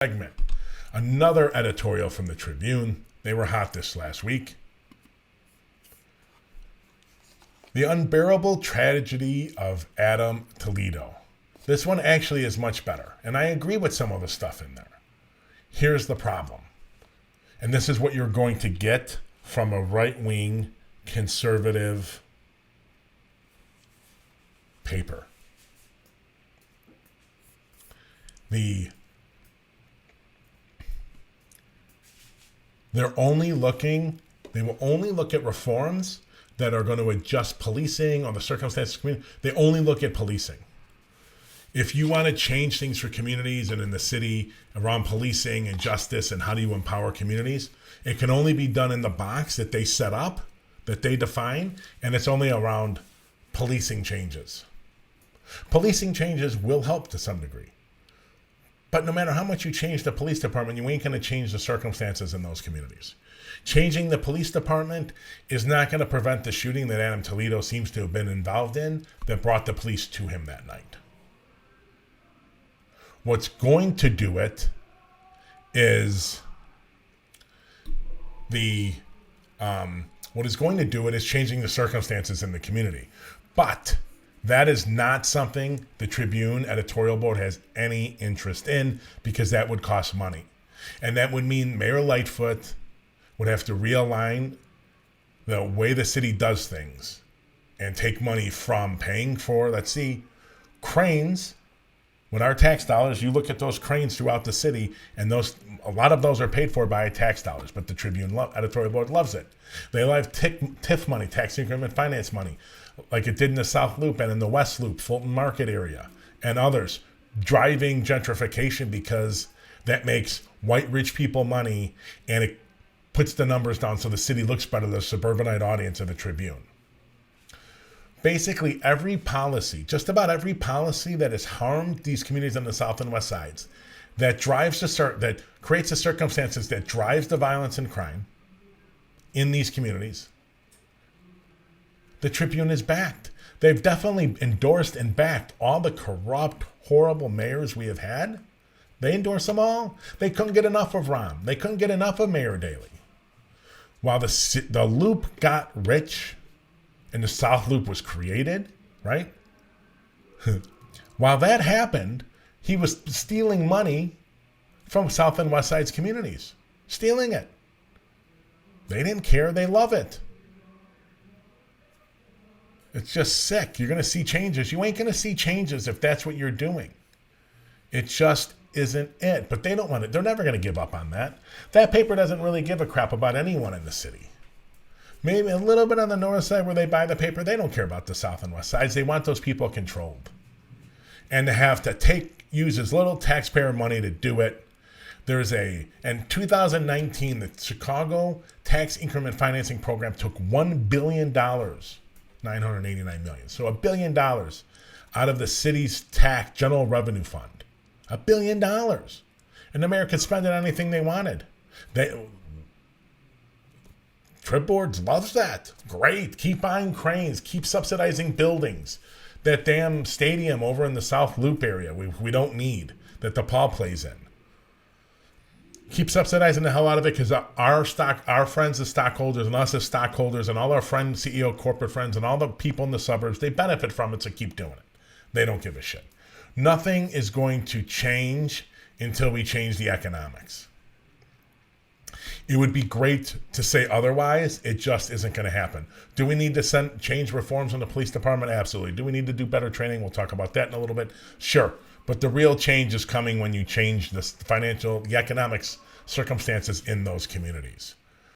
segment. Another editorial from the Tribune. They were hot this last week. The unbearable tragedy of Adam Toledo. This one actually is much better, and I agree with some of the stuff in there. Here's the problem, and this is what you're going to get from a right-wing conservative paper. They will only look at reforms that are going to adjust policing or the circumstances of the community. They only look at policing. If you want to change things for communities and in the city around policing and justice and how do you empower communities, it can only be done in the box that they set up, that they define, and it's only around policing changes. Policing changes will help to some degree. But no matter how much you change the police department, you ain't going to change the circumstances in those communities. Changing the police department is not going to prevent the shooting that Adam Toledo seems to have been involved in that brought the police to him that night. What's going to do it is changing the circumstances in the community. But that is not something the Tribune editorial board has any interest in, because that would cost money. And that would mean Mayor Lightfoot would have to realign the way the city does things and take money from paying for, cranes. With our tax dollars, you look at those cranes throughout the city, and a lot of those are paid for by tax dollars, but the Tribune editorial board loves it. They love TIF money, tax increment finance money, like it did in the South Loop and in the West Loop, Fulton Market area, and others, driving gentrification because that makes white rich people money, and it puts the numbers down so the city looks better to the suburbanite audience of the Tribune. Basically, just about every policy that has harmed these communities on the South and West Sides, that creates the circumstances that drives the violence and crime in these communities, the Tribune is backed. They've definitely endorsed and backed all the corrupt, horrible mayors we have had. They endorse them all. They couldn't get enough of Rahm. They couldn't get enough of Mayor Daley. While the Loop got rich and the South Loop was created, right? While that happened, he was stealing money from South and West Side's communities. Stealing it. They didn't care. They love it. It's just sick. You're going to see changes. You ain't going to see changes if that's what you're doing. It just isn't it. But they don't want it. They're never going to give up on that. That paper doesn't really give a crap about anyone in the city. Maybe a little bit on the north side where they buy the paper. They don't care about the south and west sides. They want those people controlled. And to have to use as little taxpayer money to do it. In 2019, the Chicago Tax Increment Financing Program took $1 billion, $989 million. So $1 billion out of the city's tax general revenue fund. $1 billion. And the mayor could spend it on anything they wanted. Trib boards loves that. Great. Keep buying cranes. Keep subsidizing buildings. That damn stadium over in the South Loop area we don't need, that the Paul plays in. Keep subsidizing the hell out of it, because our friends as stockholders and us as stockholders and all our friends, CEO, corporate friends, and all the people in the suburbs, they benefit from it, so keep doing it. They don't give a shit. Nothing is going to change until we change the economics. It would be great to say otherwise. It just isn't going to happen. Do we need to change reforms in the police department? Absolutely. Do we need to do better training? We'll talk about that in a little bit. Sure. But the real change is coming when you change the economics circumstances in those communities.